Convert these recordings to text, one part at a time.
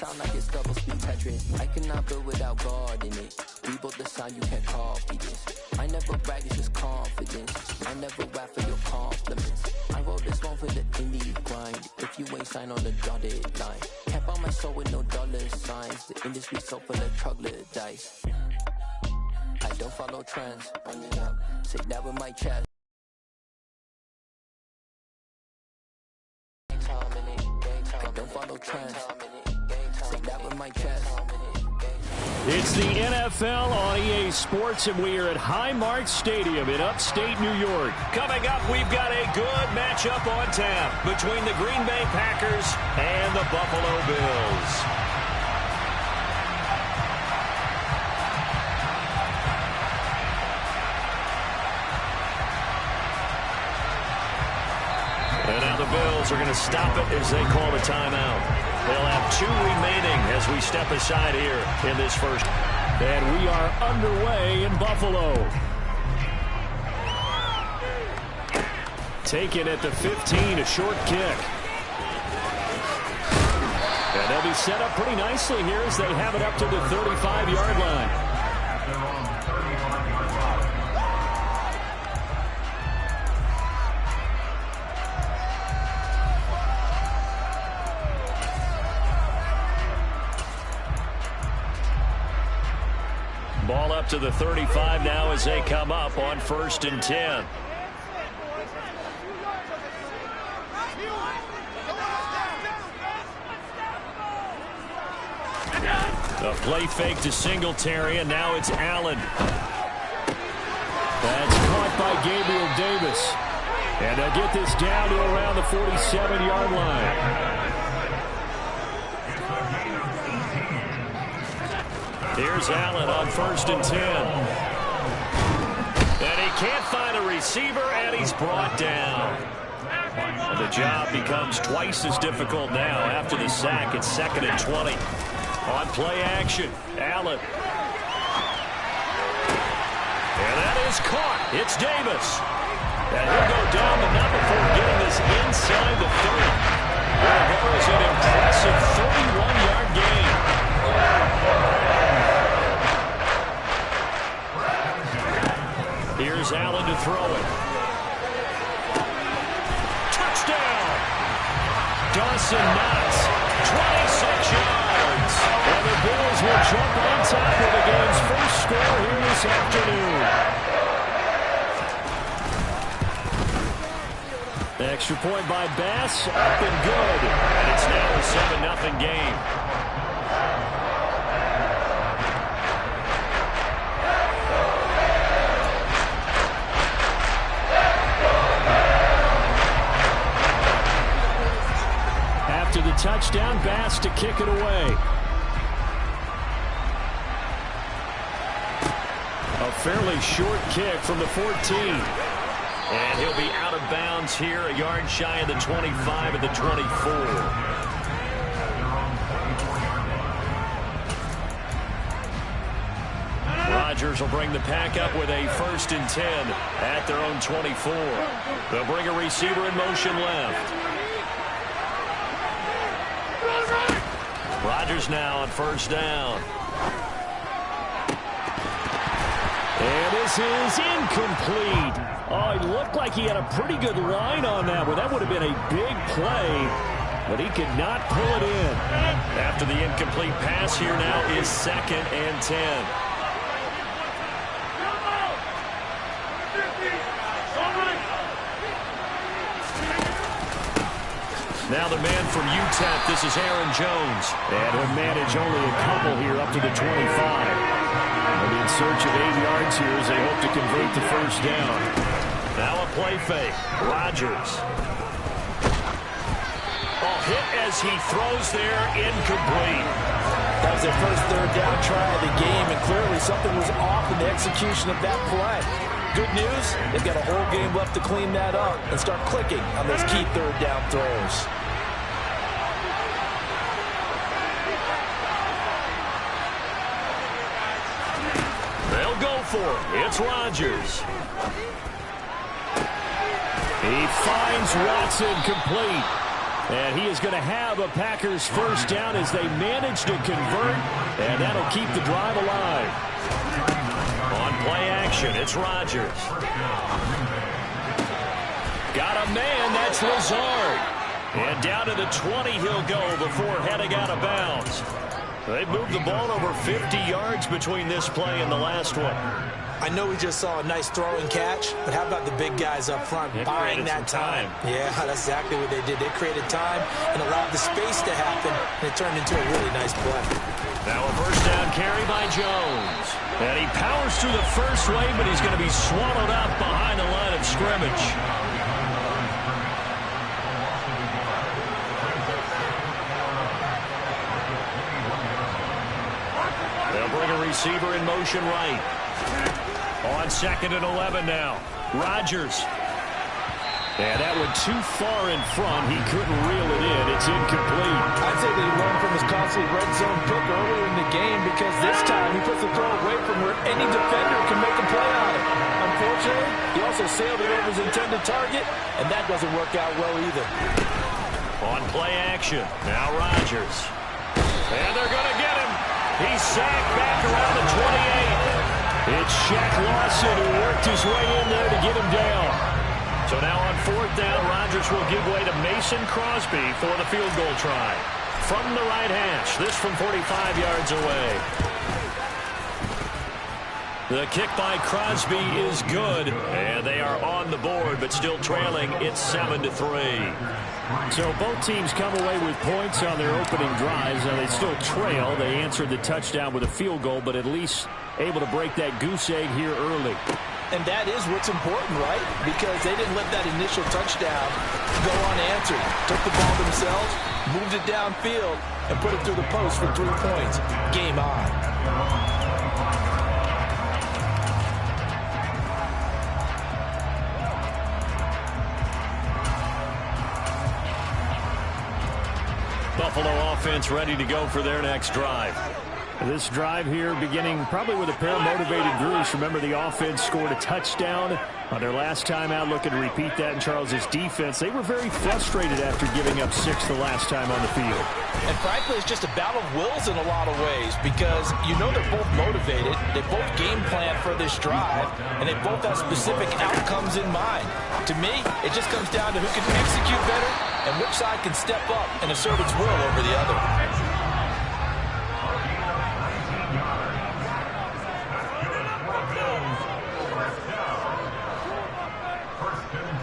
sound like it's double speed Tetris. I cannot build without God in it. We built the sound, you can't copy this. I never brag, it's just confidence. I never rap for your compliments. I wrote this one for the indie grind. If you ain't signed on the dotted line, can't buy my soul with no dollar signs. The industry so full of troglodytes. I don't follow trends. Run it up. Say that with my chest. I don't follow trends. Say that with my chest. It's the NFL on EA Sports, and we are at Highmark Stadium in upstate New York. Coming up, we've got a good matchup on tap between the Green Bay Packers and the Buffalo Bills. And now the Bills are going to stop it as they call a timeout. They'll have 2 remaining as we step aside here in this first. And we are underway in Buffalo. Taken at the 15, a short kick. And they'll be set up pretty nicely here as they have it up to the 35-yard line. Ball up to the 35 now as they come up on 1st and 10. A play fake to Singletary, and now it's Allen. That's caught by Gabriel Davis. And they'll get this down to around the 47-yard line. Here's Allen on 1st and 10. And he can't find a receiver, and he's brought down. And the job becomes twice as difficult now after the sack. It's 2nd and 20. On play action, Allen. And that is caught. It's Davis. And he'll go down, but not before getting this inside the 30. Well, that was an impressive 31-yard gain. Here's Allen to throw it. Touchdown! Dawson Knox, 26 yards. And the Bills will jump on top of the game's first score here this afternoon. Extra point by Bass, up and good. And it's now a 7-0 game. After the touchdown, Bass to kick it away. A fairly short kick from the 14. And he'll be out of bounds here, a yard shy of the 25 at the 24. Rodgers will bring the pack up with a 1st and 10 at their own 24. They'll bring a receiver in motion left. Rodgers now on 1st down. And this is incomplete. Oh, it looked like he had a pretty good line on that one. That would have been a big play, but he could not pull it in. After the incomplete pass, here now is 2nd and 10. Now the man from UTEP, this is Aaron Jones. And he'll manage only a couple here up to the 25. They'll be in search of 8 yards here as they hope to convert the 1st down. Now a play fake. Rodgers. Oh, hit as he throws there, incomplete. That was their first 3rd down try of the game, and clearly something was off in the execution of that play. Good news, they've got a whole game left to clean that up and start clicking on those key 3rd down throws. They'll go for it. It's Rodgers. He finds Watson complete. And he is going to have a Packers first down as they manage to convert, and that'll keep the drive alive. On play action, it's Rodgers. Got a man, that's Lazard. And down to the 20 he'll go before heading out of bounds. They've moved the ball over 50 yards between this play and the last one. I know we just saw a nice throw and catch, but how about the big guys up front buying that time? Yeah, that's exactly what they did. They created time and allowed the space to happen, and it turned into a really nice play. Now a first down carry by Jones. And he powers through the first wave, but he's going to be swallowed up behind the line of scrimmage. They'll bring a receiver in motion right. On 2nd and 11 now. Rodgers. And that went too far in front. He couldn't reel it in. It's incomplete. I'd say that he learned from his costly red zone pick earlier in the game because this time he puts the throw away from where any defender can make a play on it. Unfortunately, he also sailed it over his intended target, and that doesn't work out well either. On play action, now Rodgers. And they're going to get him. He's sacked back around the 28. It's Shaq Lawson who worked his way in there to get him down. So now on 4th down, Rodgers will give way to Mason Crosby for the field goal try. From the right hash, this from 45 yards away. The kick by Crosby is good, and they are on the board, but still trailing. It's 7-3. So both teams come away with points on their opening drives. Now they still trail. They answered the touchdown with a field goal, but at least able to break that goose egg here early. And that is what's important, right? Because they didn't let that initial touchdown go unanswered. Took the ball themselves, moved it downfield, and put it through the post for 3 points. Game on. Buffalo offense ready to go for their next drive. This drive here beginning probably with a pair of motivated groups. Remember, the offense scored a touchdown on their last time out. Looking to repeat that in Charles' defense. They were very frustrated after giving up 6 the last time on the field. And frankly, it's just a battle of wills in a lot of ways because you know they're both motivated. They both game plan for this drive, and they both have specific outcomes in mind. To me, it just comes down to who can execute better and which side can step up and assert its will over the other.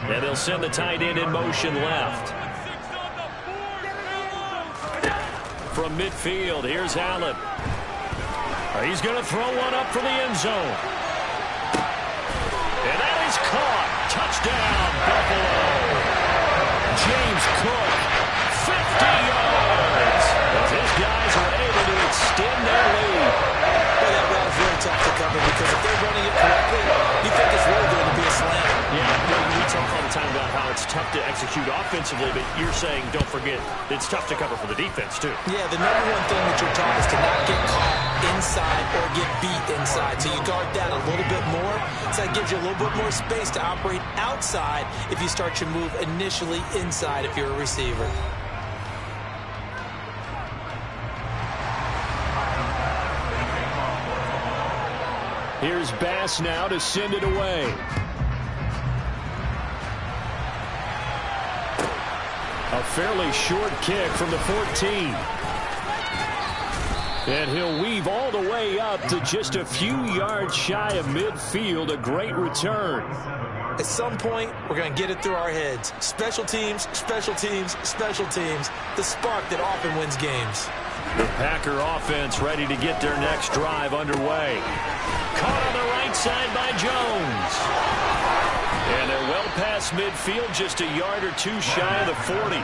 And they'll send the tight end in motion left. From midfield, here's Allen. He's going to throw one up for the end zone. And that is caught. Touchdown, Buffalo. James Cook, 50 yards. As his guys are able to extend their lead. Well, that route is very tough to cover because if they're running it correctly, you think it's really going to be a slam. Yeah, we talk all the time about how it's tough to execute offensively, but you're saying, don't forget, it's tough to cover for the defense, too. Yeah, the number one thing that you're taught is to not get caught inside or get beat inside. So you guard that a little bit more. So that gives you a little bit more space to operate outside if you start your move initially inside if you're a receiver. Here's Bass now to send it away. A fairly short kick from the 14. And he'll weave all the way up to just a few yards shy of midfield. A great return. At some point, we're going to get it through our heads. Special teams, special teams, special teams. The spark that often wins games. The Packer offense ready to get their next drive underway. Caught on the right side by Jones. And they're well past midfield, just a yard or two shy of the 40.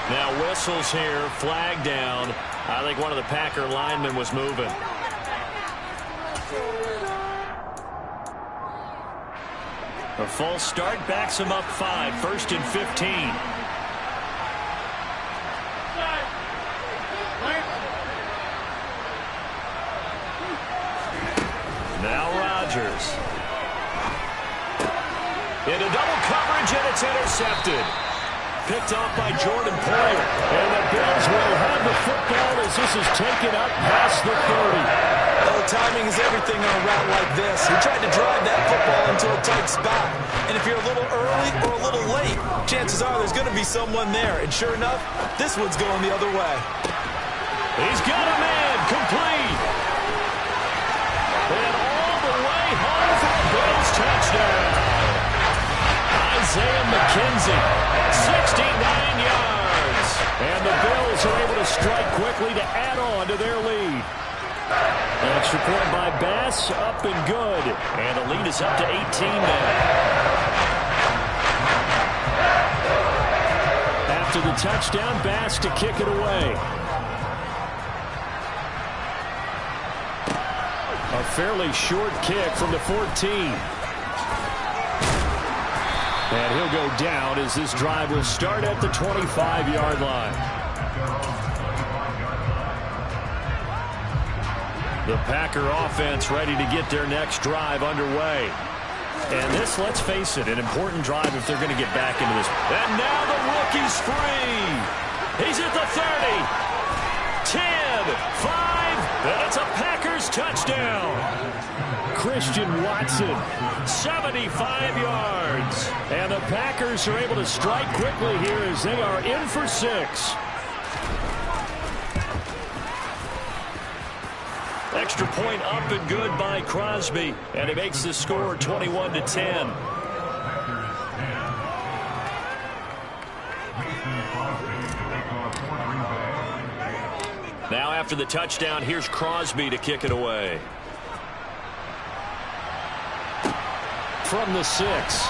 Now whistles here, flag down. I think one of the Packer linemen was moving. A false start backs him up 5, 1st and 15. Now Rodgers. Into double coverage, and it's intercepted. Picked off by Jordan Poyer. And the Bills will have the football as this is taken up past the 30. Well, timing is everything on a route like this. He tried to drive that football into a tight spot. And if you're a little early or a little late, chances are there's going to be someone there. And sure enough, this one's going the other way. He's got a man, complete. And all the way home for a Bills touchdown. Isaiah McKenzie, 69 yards. And the Bills are able to strike quickly to add on to their lead. An extra point by Bass, up and good. And the lead is up to 18 now. After the touchdown, Bass to kick it away. A fairly short kick from the 14. And he'll go down as this drive will start at the 25-yard line. The Packer offense ready to get their next drive underway. And this, let's face it, an important drive if they're going to get back into this. And now the rookie's free. He's at the 30. 10, 5, and it's a Packers touchdown. Christian Watson, 75 yards. And the Packers are able to strike quickly here as they are in for 6. Extra point up and good by Crosby. And he makes the score 21-10. Now after the touchdown, here's Crosby to kick it away. From the 6.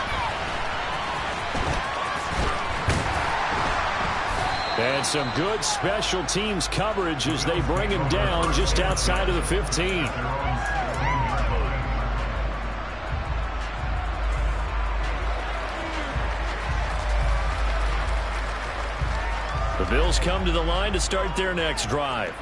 And some good special teams coverage as they bring him down just outside of the 15. The Bills come to the line to start their next drive.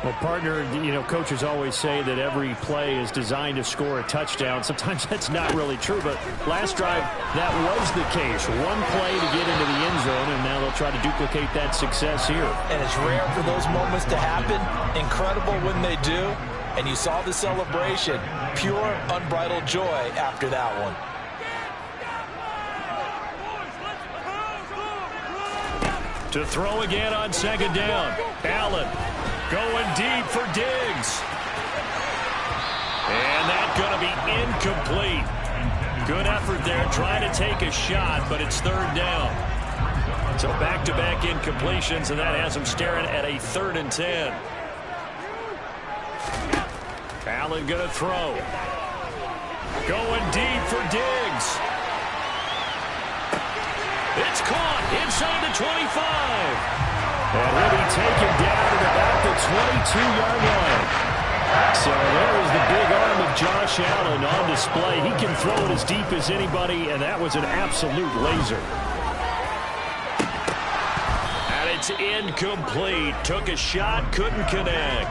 Well, partner, you know, coaches always say that every play is designed to score a touchdown. Sometimes that's not really true, but last drive, that was the case. One play to get into the end zone, and now they'll try to duplicate that success here. And it's rare for those moments to happen. Incredible when they do. And you saw the celebration. Pure, unbridled joy after that one. To throw again on second down. Allen going deep for Diggs. And that's going to be incomplete. Good effort there trying to take a shot, but it's third down. So back-to-back incompletions, and that has them staring at a 3rd and 10. Allen going to throw. Going deep for Diggs. It's caught inside the 25. And he'll be taken down at about the 22-yard line. So there is the big arm of Josh Allen on display. He can throw it as deep as anybody, and that was an absolute laser. And it's incomplete. Took a shot, couldn't connect.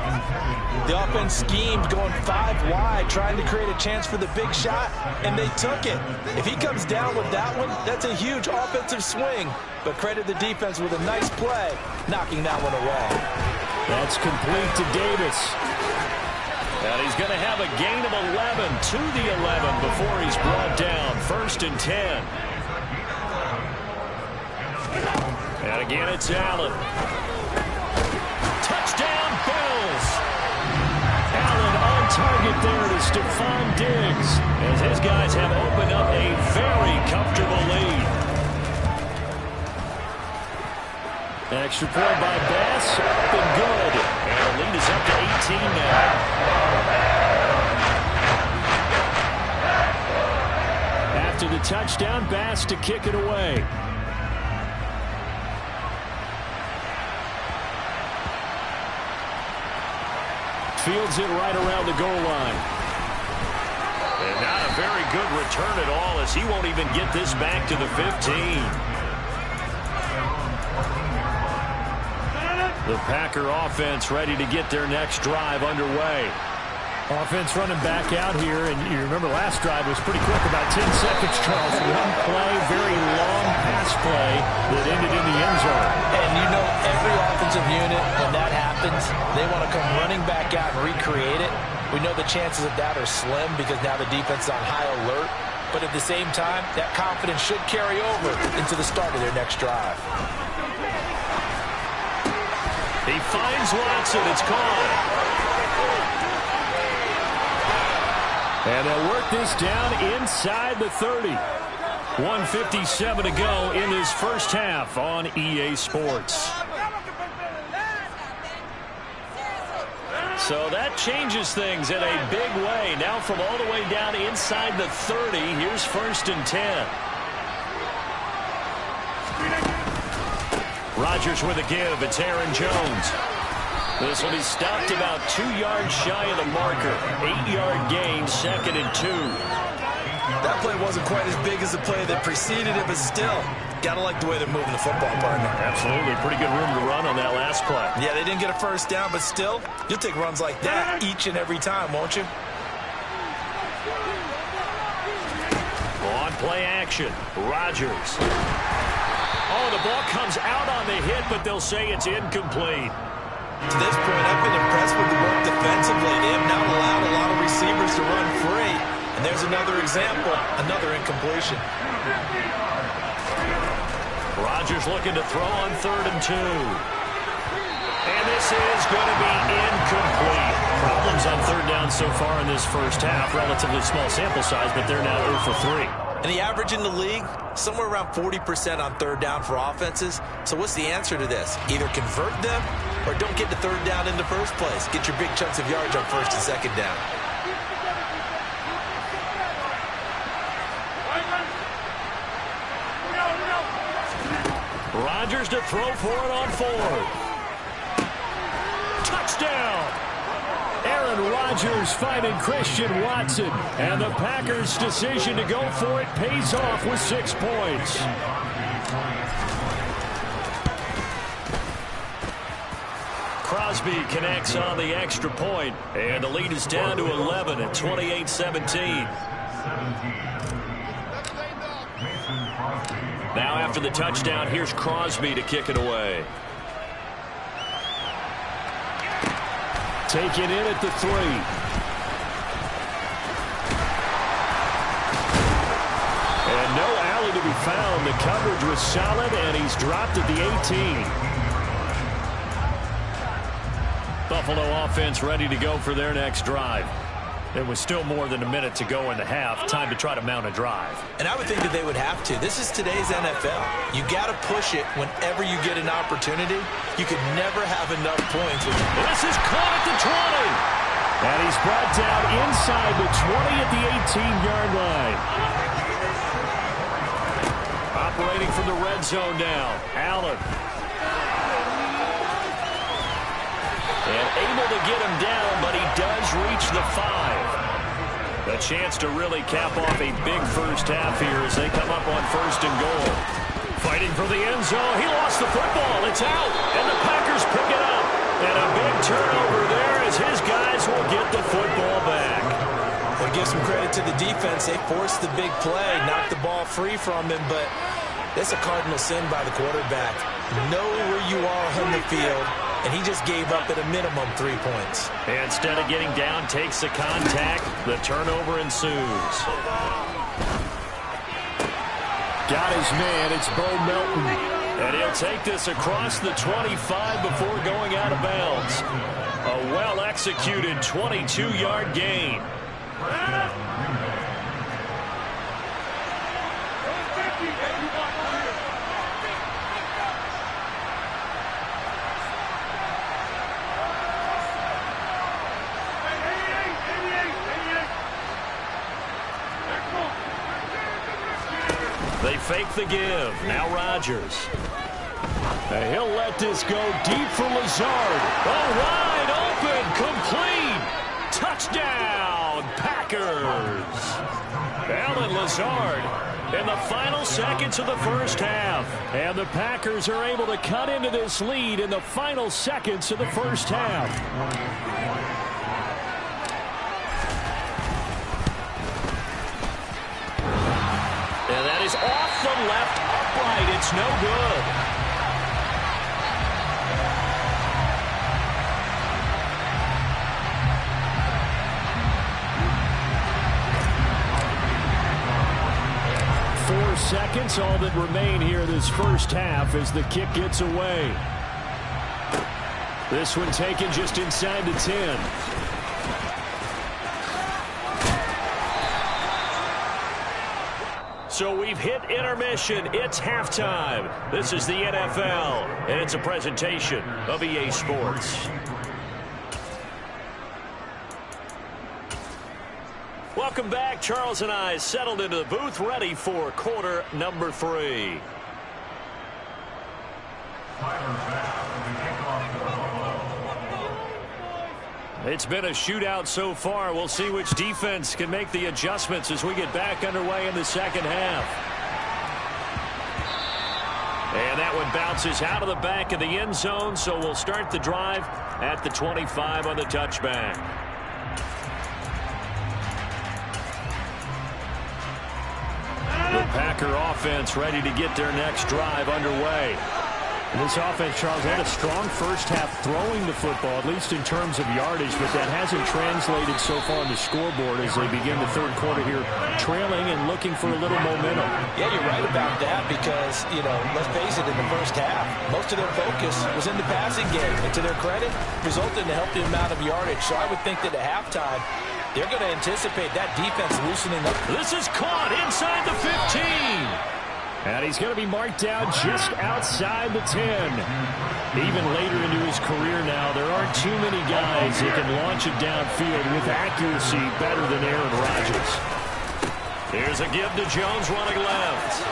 The offense schemed going 5 wide, trying to create a chance for the big shot, and they took it. If he comes down with that one, that's a huge offensive swing. But credit the defense with a nice play, knocking that one away. That's complete to Davis. And he's going to have a gain of 11 to the 11 before he's brought down. 1st and 10. And again, it's Allen. Touchdown, Bills. Allen on target there to Stephon Diggs, as his guys have opened up a very comfortable lead. Extra point by Bass, up and good. And the lead is up to 18 now. After the touchdown, Bass to kick it away. Fields it right around the goal line. And not a very good return at all, as he won't even get this back to the 15. The Packer offense ready to get their next drive underway. Offense running back out here, and you remember last drive was pretty quick, about 10 seconds, Charles. One play, very long pass play that ended in the end zone. And you know every offensive unit, when that happens, they want to come running back out and recreate it. We know the chances of that are slim because now the defense is on high alert. But at the same time, that confidence should carry over into the start of their next drive. He finds Watson. It's caught. And they'll work this down inside the 30. 1:57 to go in this first half on EA Sports. So that changes things in a big way. Now from all the way down inside the 30, here's 1st and 10. Rodgers with a give. It's Aaron Jones. This will be stopped about 2 yards shy of the marker. 8-yard gain, 2nd and 2. That play wasn't quite as big as the play that preceded it, but still, got to like the way they're moving the football, partner. Absolutely. Pretty good room to run on that last play. Yeah, they didn't get a first down, but still, you'll take runs like that each and every time, won't you? On play action, Rodgers. Oh, the ball comes out on the hit, but they'll say it's incomplete. To this point, I've been impressed with the work defensively. They have not allowed a lot of receivers to run free. And there's another example, another incompletion. Rodgers looking to throw on 3rd and 2. And this is going to be incomplete. Problems on 3rd down so far in this first half. Relatively small sample size, but they're now 0 for 3. And the average in the league, somewhere around 40% on 3rd down for offenses. So what's the answer to this? Either convert them or don't get to 3rd down in the first place. Get your big chunks of yards on 1st and 2nd down. Rodgers to throw for it on 4th. Touchdown! Aaron Rodgers finding Christian Watson. And the Packers' decision to go for it pays off with 6 points. Crosby connects on the extra point, and the lead is down to 11 at 28-17. Now after the touchdown, here's Crosby to kick it away. Taken in at the 3. And no alley to be found. The coverage was solid, and he's dropped at the 18. Buffalo offense ready to go for their next drive. There was still more than a minute to go in the half. Time to try to mount a drive. And I would think that they would have to. This is today's NFL. You got to push it whenever you get an opportunity. You could never have enough points. This is caught at the 20. And he's brought down inside the 20 at the 18-yard line. Operating from the red zone now. Allen. And able to get him down, but he does reach the 5. A chance to really cap off a big first half here as they come up on 1st and goal. Fighting for the end zone. He lost the football. It's out. And the Packers pick it up. And a big turnover there as his guys will get the football back. Well, give some credit to the defense. They forced the big play, knocked the ball free from him, but that's a cardinal sin by the quarterback. Know where you are on the field, and he just gave up at a minimum 3 points. Instead of getting down, takes the contact. The turnover ensues. Got his man. It's Bo Melton. And he'll take this across the 25 before going out of bounds. A well-executed 22-yard gain. They fake the give. Now Rodgers. And he'll let this go deep for Lazard. Oh, wide open. Complete. Touchdown, Packers. Allen Lazard in the final seconds of the first half. And the Packers are able to cut into this lead in the final seconds of the first half. it's no good. Seconds, all that remain here this first half as the kick gets away. This one taken just inside the 10. So we've hit intermission. It's halftime. This is the NFL, and it's a presentation of EA Sports. Welcome back. Charles and I settled into the booth, ready for quarter number 3. It's been a shootout so far. We'll see which defense can make the adjustments as we get back underway in the second half. And that one bounces out of the back of the end zone, so we'll start the drive at the 25 on the touchback. The Packer offense ready to get their next drive underway. This offense, Charles, had a strong first half throwing the football, at least in terms of yardage, but that hasn't translated so far on the scoreboard as they begin the third quarter here, trailing and looking for a little momentum. Yeah, you're right about that because, let's face it, in the first half, most of their focus was in the passing game. And to their credit, resulted in a healthy amount of yardage. So I would think that at halftime, they're going to anticipate that defense loosening up. This is caught inside the 15. And he's going to be marked down just outside the 10. Even later into his career now, there aren't too many guys that can launch it downfield with accuracy better than Aaron Rodgers. Here's a give to Jones running left.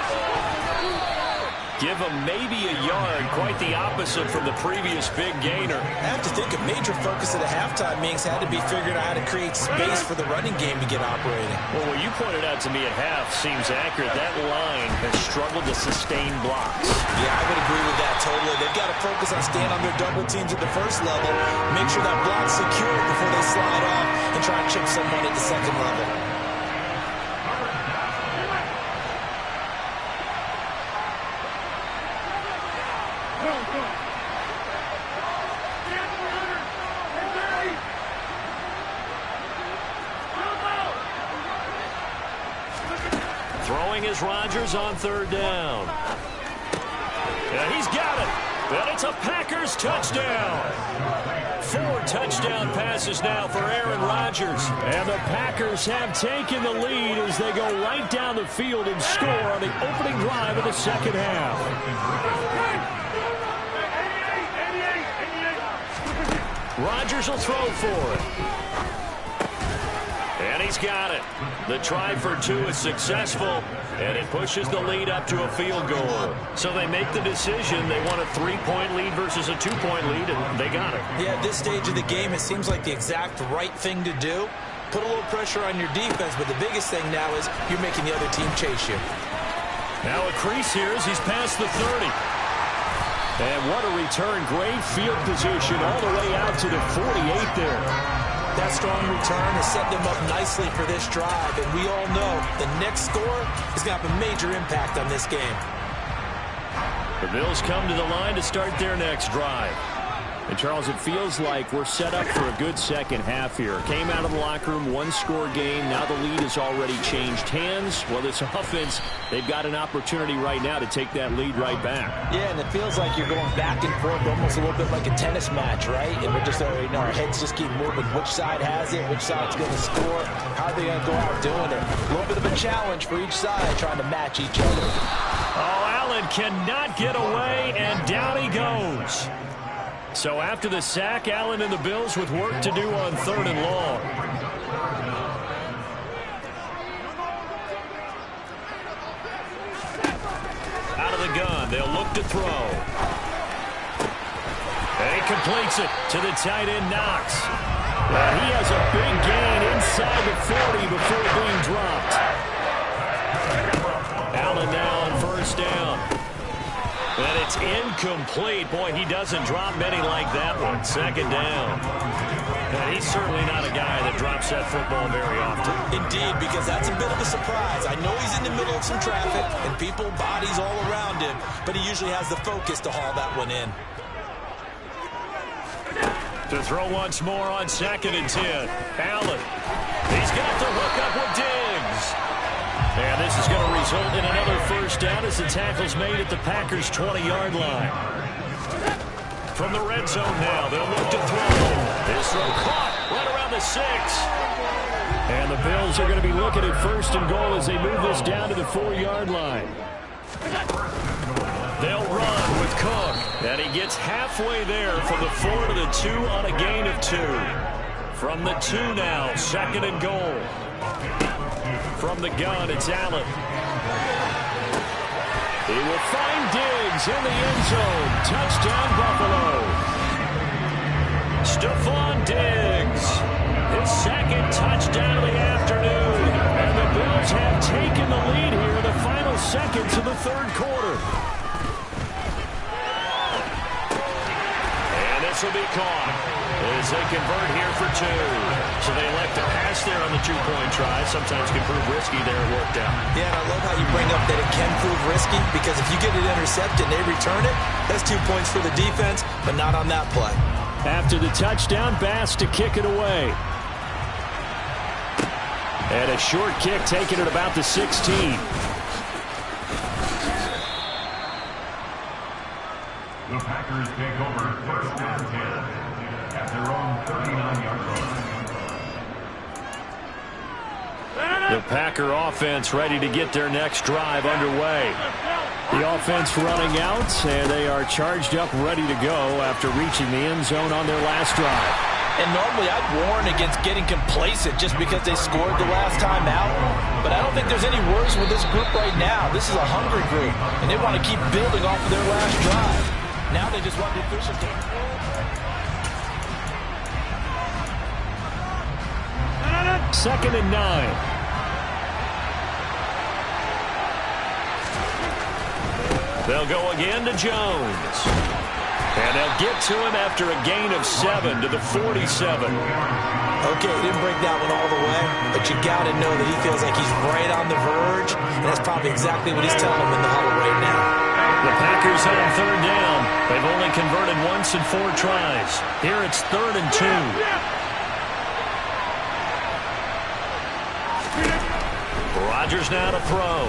Give him maybe a yard, quite the opposite from the previous big gainer. I have to think a major focus of the halftime meetings had to be figuring out how to create space for the running game to get operating. Well, what you pointed out to me at half seems accurate. That line has struggled to sustain blocks. Yeah, I would agree with that totally. They've got to focus on staying on their double teams at the first level, make sure that block's secure before they slide off and try and chip someone at the second level. Throwing is Rodgers on third down. Yeah, he's got it. And it's a Packers touchdown. 4 touchdown passes now for Aaron Rodgers. And the Packers have taken the lead as they go right down the field and score on the opening drive of the second half. Rodgers will throw for it. And he's got it. The try for 2 is successful, and it pushes the lead up to a field goal. So they make the decision. They want a 3-point lead versus a 2-point lead, and they got it. Yeah, at this stage of the game, it seems like the exact right thing to do. Put a little pressure on your defense, but the biggest thing now is you're making the other team chase you. Now a crease here as he's past the 30. And what a return. Great field position all the way out to the 48 there. That strong return has set them up nicely for this drive, and we all know the next score is going to have a major impact on this game. The Bills come to the line to start their next drive. And, Charles, it feels like we're set up for a good second half here. Came out of the locker room, 1-score game. Now the lead has already changed hands. Well, this offense, they've got an opportunity right now to take that lead right back. Yeah, and it feels like you're going back and forth almost a little bit like a tennis match, right? And we're just, our heads just keep moving. Which side has it? Which side's going to score? How are they going to go out doing it? A little bit of a challenge for each side trying to match each other. Oh, Allen cannot get away, and down he goes. So after the sack, Allen and the Bills with work to do on 3rd and long. Out of the gun, they'll look to throw. And he completes it to the tight end, Knox. And he has a big gain inside the 40 before being dropped. Allen now on 1st down. And it's incomplete. Boy, he doesn't drop many like that one. 2nd down. And he's certainly not a guy that drops that football very often. Indeed, because that's a bit of a surprise. I know he's in the middle of some traffic and people, bodies all around him, but he usually has the focus to haul that one in. To throw once more on 2nd and 10. Allen. He's got the hook up with Diggs. And this is going to result in another first down as the tackle's made at the Packers' 20-yard line. From the red zone now, they'll look to throw. This throw caught right around the 6. And the Bills are going to be looking at 1st and goal as they move this down to the 4-yard line. They'll run with Cook. And he gets halfway there from the 4 to the 2 on a gain of 2. From the 2 now, 2nd and goal. From the gun, it's Allen. He will find Diggs in the end zone. Touchdown, Buffalo. Stephon Diggs. His 2nd touchdown of the afternoon. And the Bills have taken the lead here in the final seconds of the 3rd quarter. And this will be caught as they convert here for 2. So they elect to pass there on the 2-point try. Sometimes can prove risky there. It worked out. Yeah, and I love how you bring up that it can prove risky, because if you get it intercepted and they return it, that's 2 points for the defense, but not on that play. After the touchdown, Bass to kick it away. And a short kick taken at about the 16. The Packers take over 1st and 10 at their own 39-yard line. The Packer offense ready to get their next drive underway. The offense running out, and they are charged up, ready to go after reaching the end zone on their last drive. And normally I'd warn against getting complacent just because they scored the last time out. But I don't think there's any worries with this group right now. This is a hungry group, and they want to keep building off of their last drive. Now they just want the officials to... 2nd and 9. They'll go again to Jones. And they'll get to him after a gain of 7 to the 47. Okay, he didn't break that one all the way, but you got to know that he feels like he's right on the verge, and that's probably exactly what he's telling him in the huddle right now. The Packers on 3rd down. They've only converted once in 4 tries. Here it's 3rd and 2. Rodgers now to throw.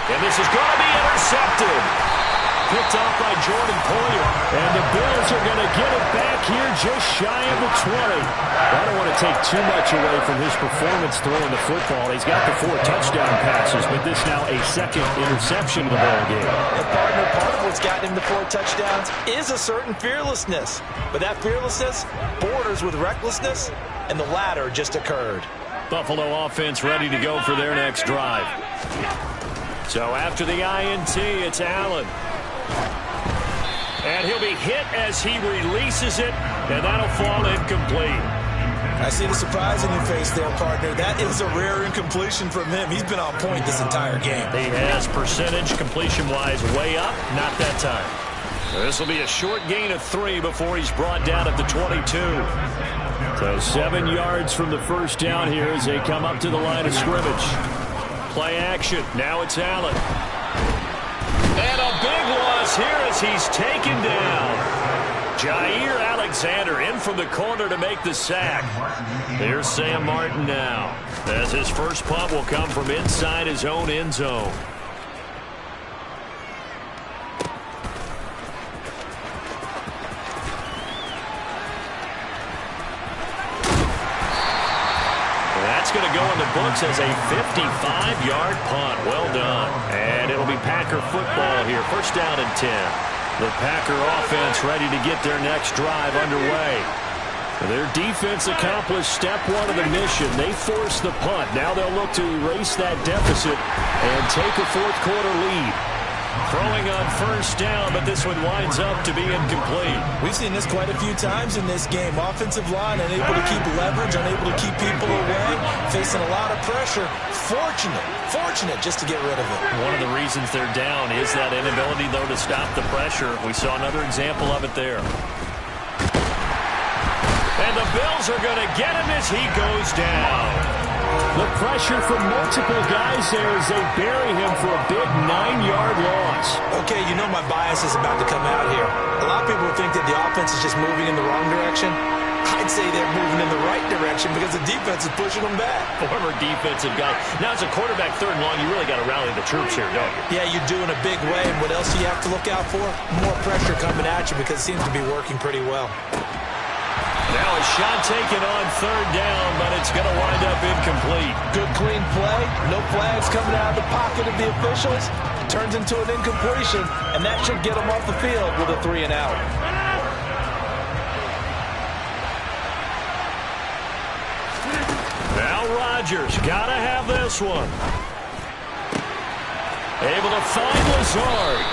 And this is going to be intercepted. Picked off by Jordan Poyer. And the Bills are going to get it back here just shy of the 20. I don't want to take too much away from his performance throwing the football. He's got the 4 touchdown passes, but this now a 2nd interception of the ball game. And partner, part of what's gotten him the 4 touchdowns is a certain fearlessness. But that fearlessness borders with recklessness, and the latter just occurred. Buffalo offense ready to go for their next drive. So after the INT, it's Allen. And he'll be hit as he releases it, and that'll fall incomplete. I see the surprise in your face there, partner. That is a rare incompletion from him. He's been on point this entire game. He has percentage completion-wise way up, not that time. This will be a short gain of 3 before he's brought down at the 22. So 7 yards from the first down here as they come up to the line of scrimmage. Play action. Now it's Allen. And a big loss here as he's taken down. Jair Alexander in from the corner to make the sack. Here's Sam Martin now, as his first punt will come from inside his own end zone. Going to go in the books as a 55-yard punt. Well done. And it'll be Packer football here. First down and 10. The Packer offense ready to get their next drive underway. Their defense accomplished step 1 of the mission. They forced the punt. Now they'll look to erase that deficit and take a 4th quarter lead. Throwing on first down, but this one winds up to be incomplete. We've seen this quite a few times in this game. Offensive line unable to keep leverage, unable to keep people away, facing a lot of pressure. Fortunate just to get rid of it. One of the reasons they're down is that inability, though, to stop the pressure. We saw another example of it there. And the Bills are going to get him as he goes down. The pressure from multiple guys there as they bury him for a big 9-yard loss. Okay, you know my bias is about to come out here. A lot of people think that the offense is just moving in the wrong direction. I'd say they're moving in the right direction because the defense is pushing them back. Former defensive guy. Now, as a quarterback, 3rd and long, you really got to rally the troops here, don't you? Yeah, you do in a big way. And what else do you have to look out for? More pressure coming at you because it seems to be working pretty well. Now a shot taken on 3rd down, but it's going to wind up incomplete. Good, clean play. No flags coming out of the pocket of the officials. Turns into an incompletion, and that should get them off the field with a 3 and out. Now Rodgers got to have this one. Able to find Lazard.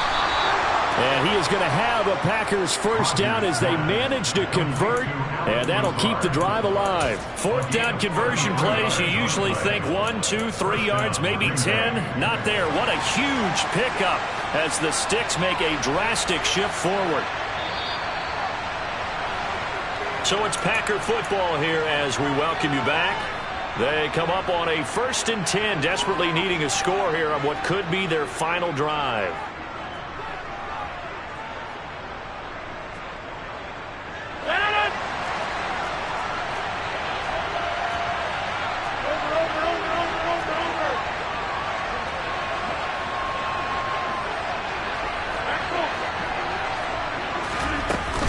And he is going to have a Packers first down as they manage to convert, and that'll keep the drive alive. 4th down conversion plays, you usually think 1, 2, 3 yards, maybe 10. Not there. What a huge pickup as the Sticks make a drastic shift forward. So it's Packer football here as we welcome you back. They come up on a 1st and 10, desperately needing a score here on what could be their final drive.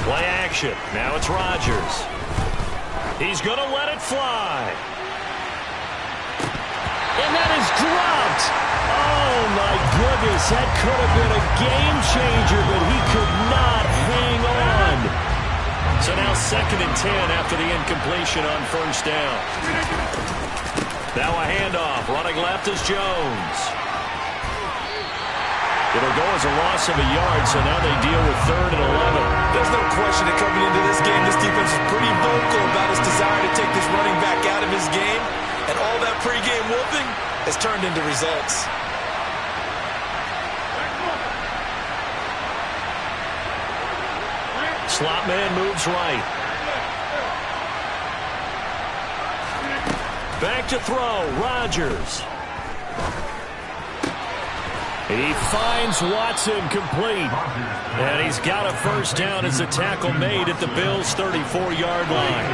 Play action. Now it's Rodgers. He's going to let it fly. And that is dropped. Oh, my goodness. That could have been a game changer, but he could not hang on. So now 2nd and 10 after the incompletion on 1st down. Now a handoff. Running left is Jones. It'll go as a loss of a yard, so now they deal with 3rd and 11. There's no question that coming into this game, this defense is pretty vocal about his desire to take this running back out of his game, and all that pregame whooping has turned into results. Slot man moves right. Back to throw, Rodgers. He finds Watson complete. And he's got a first down as the tackle made at the Bills' 34-yard line.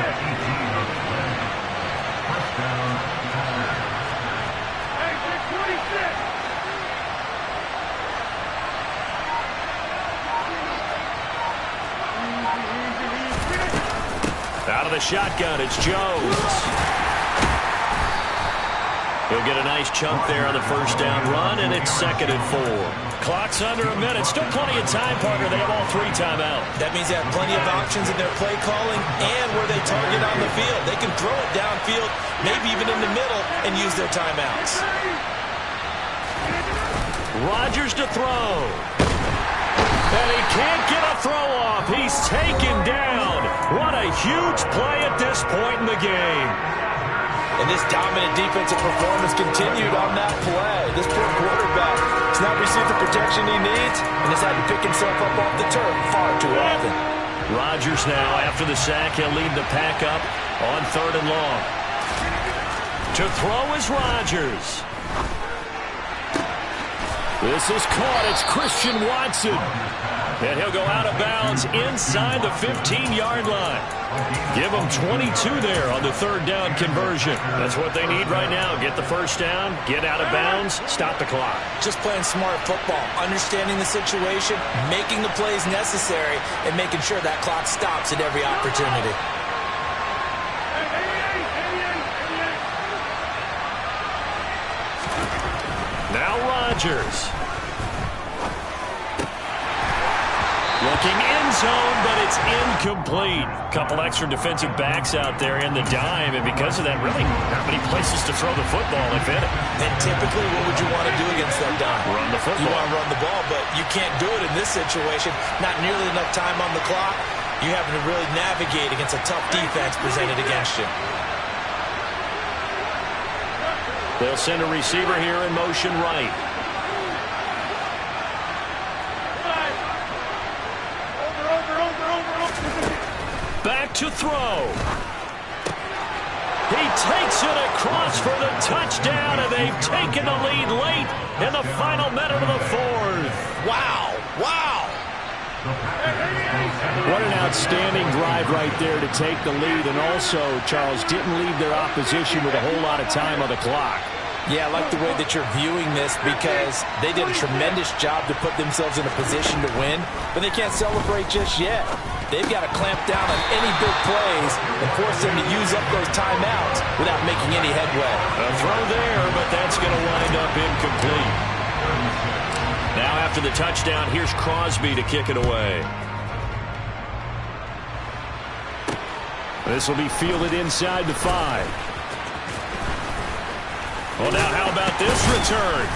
Out of the shotgun, it's Jones. He'll get a nice chunk there on the first down run, and it's 2nd and 4. Clock's under a minute. Still plenty of time, partner. They have all 3 timeouts. That means they have plenty of options in their play calling and where they target on the field. They can throw it downfield, maybe even in the middle, and use their timeouts. Rodgers to throw. And he can't get a throw off. He's taken down. What a huge play at this point in the game. And this dominant defensive performance continued on that play. This poor quarterback has not received the protection he needs and has had to pick himself up off the turf far too often. Rodgers now, after the sack, he'll lead the pack up on 3rd and long. To throw is Rodgers. This is caught. It's Christian Watson. And he'll go out of bounds inside the 15-yard line. Give them 22 there on the 3rd down conversion. That's what they need right now. Get the first down, get out of bounds, stop the clock. Just playing smart football, understanding the situation, making the plays necessary, and making sure that clock stops at every opportunity. Now Rodgers. Looking end zone, but it's incomplete. Couple extra defensive backs out there in the dime, and because of that, really not many places to throw the football, if any. And typically, what would you want to do against that dime? Run the football. You want to run the ball, but you can't do it in this situation. Not nearly enough time on the clock. You having to really navigate against a tough defense presented against you. They'll send a receiver here in motion right. to throw. He takes it across for the touchdown, and they've taken the lead late in the final minute of the fourth. Wow. Wow. What an outstanding drive right there to take the lead, and also, Charles, didn't leave their opposition with a whole lot of time on the clock. Yeah, I like the way that you're viewing this because they did a tremendous job to put themselves in a position to win, but they can't celebrate just yet. They've got to clamp down on any big plays and force them to use up those timeouts without making any headway. A throw there, but that's going to wind up incomplete. Now after the touchdown, here's Crosby to kick it away. This will be fielded inside the 5. Well, now how about this return?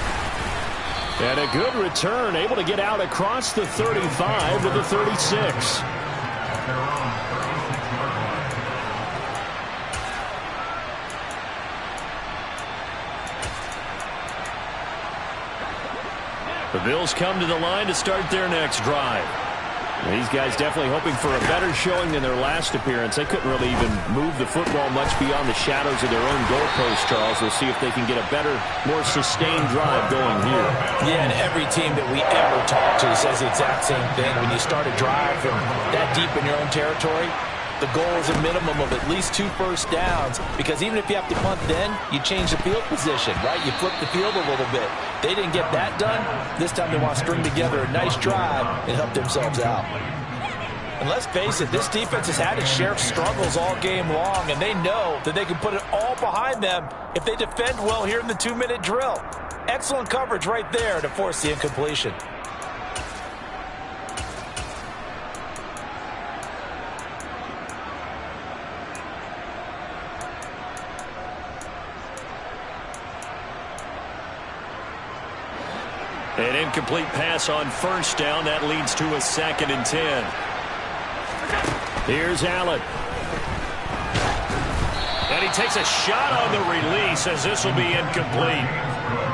And a good return, able to get out across the 35 to the 36. The Bills come to the line to start their next drive. These guys definitely hoping for a better showing than their last appearance. They couldn't really even move the football much beyond the shadows of their own goalpost, Charles. We'll see if they can get a better, more sustained drive going here. Yeah, and every team that we ever talk to says the exact same thing. When you start a drive from that deep in your own territory, the goal is a minimum of at least 2 first downs, because even if you have to punt then, you change the field position, right? You flip the field a little bit. They didn't get that done. This time they want to string together a nice drive and help themselves out. And let's face it, this defense has had its share of struggles all game long, and they know that they can put it all behind them if they defend well here in the 2-minute drill. Excellent coverage right there to force the incompletion. An incomplete pass on first down. That leads to a 2nd and 10. Here's Allen. And he takes a shot on the release as this will be incomplete.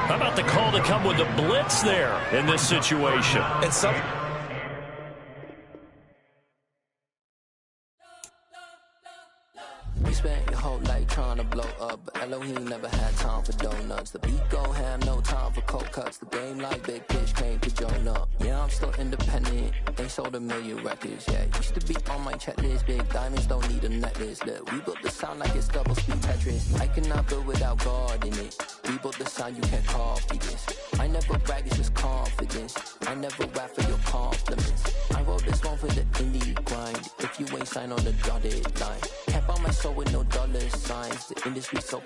How about the call to come with the blitz there in this situation? And some... We spent your whole life trying to blow up, but Elohim never had time for donuts. The beat go ham, no time for cold cuts. The game like Big Pitch came to Jonah. Yeah, I'm still independent. They sold 1 million records. Yeah, used to be on my checklist. Big diamonds don't need a necklace. Look, we built the sound like it's double speed Tetris. I cannot build without God in it. We built the sound, you can't copy this. I never brag, it's just confidence. I never rap for your compliments. I wrote this one for the indie grind. If you ain't signed on the dotted line, can't buy my soul with no dollar signs. The industry so